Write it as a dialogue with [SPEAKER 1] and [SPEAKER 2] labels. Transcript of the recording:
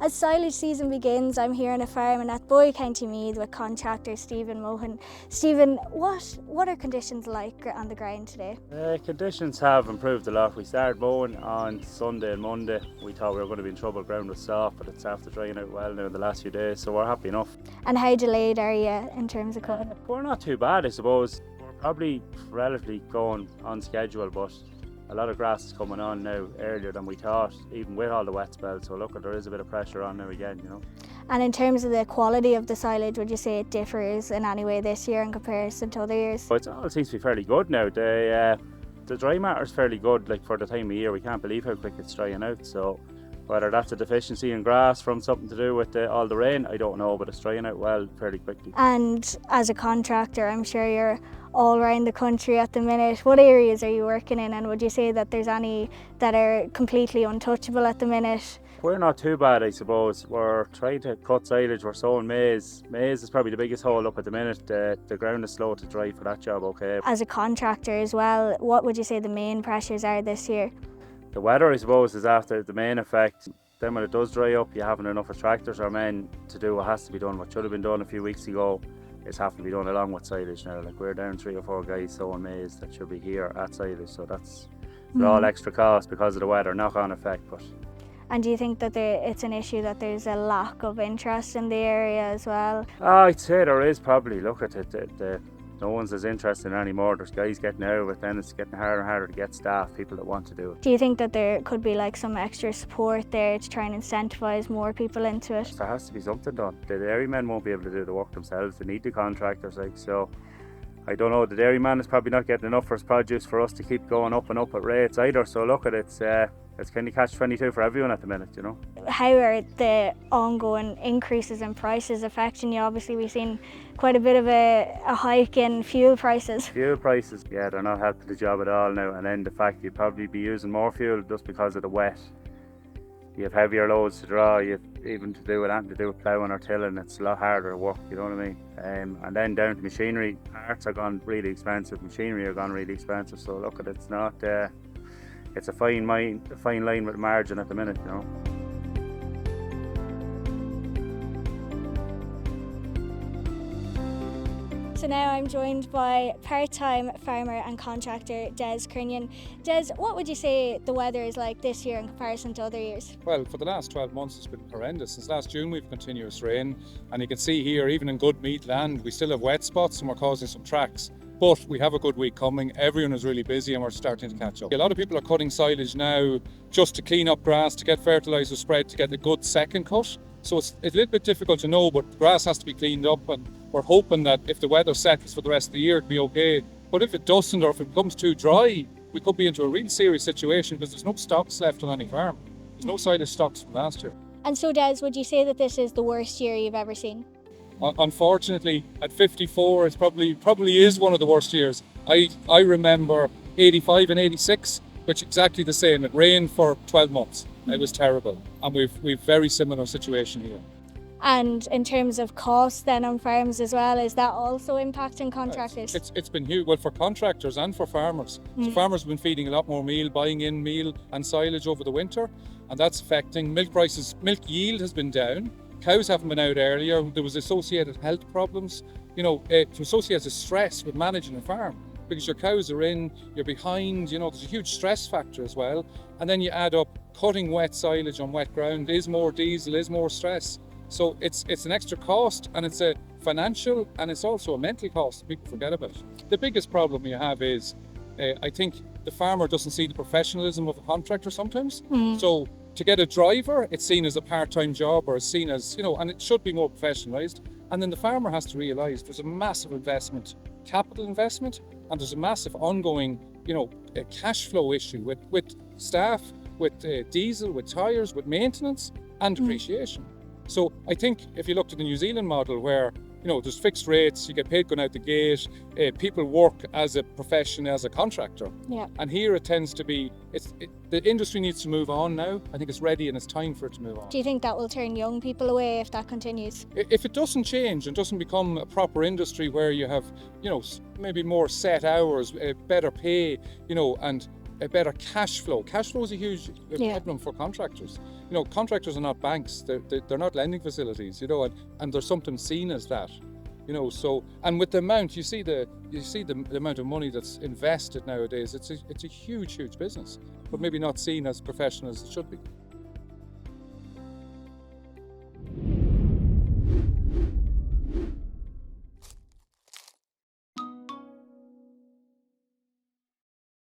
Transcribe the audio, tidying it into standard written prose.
[SPEAKER 1] As silage season begins, I'm here on a farm in Athboy, County Meath with contractor Stephen Mohan. Stephen, what are conditions like on the ground today?
[SPEAKER 2] Conditions have improved a lot. We started mowing on Sunday and Monday. We thought we were going to be in trouble, ground was soft, but it's after drying out well now in the last few days, so we're happy enough.
[SPEAKER 1] And how delayed are you in terms of cutting?
[SPEAKER 2] We're not too bad, I suppose. We're probably relatively going on schedule, but a lot of grass is coming on now earlier than we thought, even with all the wet spells. So look, there is a bit of pressure on now again, you know.
[SPEAKER 1] And in terms of the quality of the silage, would you say it differs in any way this year in comparison to other years?
[SPEAKER 2] But it all seems to be fairly good now. The dry matter is fairly good, like for the time of year. We can't believe how quick it's drying out. So whether that's a deficiency in grass from something to do with all the rain, I don't know, but it's drying out well fairly quickly.
[SPEAKER 1] And as a contractor, I'm sure you're all around the country at the minute. What areas are you working in, and would you say that there's any that are completely untouchable at the minute?
[SPEAKER 2] We're not too bad, I suppose. We're trying to cut silage, we're sowing maize. Maize is probably the biggest hole up at the minute. The ground is slow to dry for that job, okay.
[SPEAKER 1] As a contractor as well, what would you say the main pressures are this year?
[SPEAKER 2] The weather, I suppose, is after the main effect. Then when it does dry up, you haven't enough tractors or men to do what has to be done. What should have been done a few weeks ago is having to be done along with silage now. Like, we're down 3 or 4 guys sowing maize that should be here at silage, so that's all extra cost because of the weather, knock-on effect. But
[SPEAKER 1] And do you think that it's an issue that there's a lack of interest in the area as well?
[SPEAKER 2] I'd say there is probably. Look at it, no one's as interested anymore. There's guys getting out of it, then it's getting harder and harder to get staff, people that want to do it.
[SPEAKER 1] Do you think that there could be like some extra support there to try and incentivise more people into it?
[SPEAKER 2] There has to be something done. The dairymen won't be able to do the work themselves. They need the contractors, like, so I don't know. The dairyman is probably not getting enough for his produce for us to keep going up and up at rates either. So look at it, it's kind of catch-22 for everyone at the minute, you know.
[SPEAKER 1] How are the ongoing increases in prices affecting you? Obviously we've seen quite a bit of a hike in fuel prices.
[SPEAKER 2] Fuel prices, yeah, they're not helping the job at all now. And then the fact you'd probably be using more fuel just because of the wet. You have heavier loads to draw, even to do with ploughing or tilling, it's a lot harder work, you know what I mean? And then down to machinery, parts are gone really expensive, machinery are gone really expensive. So look at it, it's not, it's a fine line with margin at the minute, you know.
[SPEAKER 1] So now I'm joined by part-time farmer and contractor Des Crinnion. Des, what would you say the weather is like this year in comparison to other years?
[SPEAKER 3] Well, for the last 12 months it's been horrendous. Since last June we've continuous rain, and you can see here, even in good Meath land, we still have wet spots and we're causing some tracks. But we have a good week coming, everyone is really busy and we're starting to catch up. A lot of people are cutting silage now just to clean up grass, to get fertiliser spread, to get a good second cut. So it's a little bit difficult to know, but the grass has to be cleaned up, and we're hoping that if the weather settles for the rest of the year, it'll be okay. But if it doesn't, or if it becomes too dry, we could be into a real serious situation because there's no stocks left on any farm. There's no silage stocks from last year.
[SPEAKER 1] And so Des, would you say that this is the worst year you've ever seen?
[SPEAKER 3] Unfortunately, at 54, it probably is one of the worst years. I remember 85 and 86, which exactly the same. It rained for 12 months. It was terrible, and we've very similar situation here.
[SPEAKER 1] And in terms of costs then on farms as well, is that also impacting contractors?
[SPEAKER 3] It's been huge, well, for contractors and for farmers. So farmers have been feeding a lot more meal, buying in meal and silage over the winter, and that's affecting milk prices. Milk yield has been down. Cows haven't been out earlier. There was associated health problems, associated stress with managing a farm. Because your cows are in, you're behind, there's a huge stress factor as well. And then you add up cutting wet silage on wet ground is more diesel, is more stress. So it's an extra cost, and it's a financial and it's also a mental cost people forget about. The biggest problem you have is, I think the farmer doesn't see the professionalism of a contractor sometimes. So to get a driver, it's seen as a part-time job, or it's seen as, and it should be more professionalised. And then the farmer has to realise there's a massive investment, capital investment, and there's a massive ongoing, a cash flow issue with staff, with diesel, with tyres, with maintenance and depreciation. So I think if you looked at the New Zealand model where, there's fixed rates, you get paid going out the gate, people work as a profession, as a contractor.
[SPEAKER 1] Yeah.
[SPEAKER 3] And here it tends to be, the industry needs to move on now. I think it's ready and it's time for it to move on.
[SPEAKER 1] Do you think that will turn young people away if that continues?
[SPEAKER 3] If it doesn't change and doesn't become a proper industry where you have, maybe more set hours, better pay, and a better cash flow. Cash flow is a huge problem for contractors. You know, contractors are not banks. They're not lending facilities. You know, and there's something seen as that. You know, so, and with the amount, you see the amount of money that's invested nowadays. It's a huge business, but maybe not seen as professional as it should be.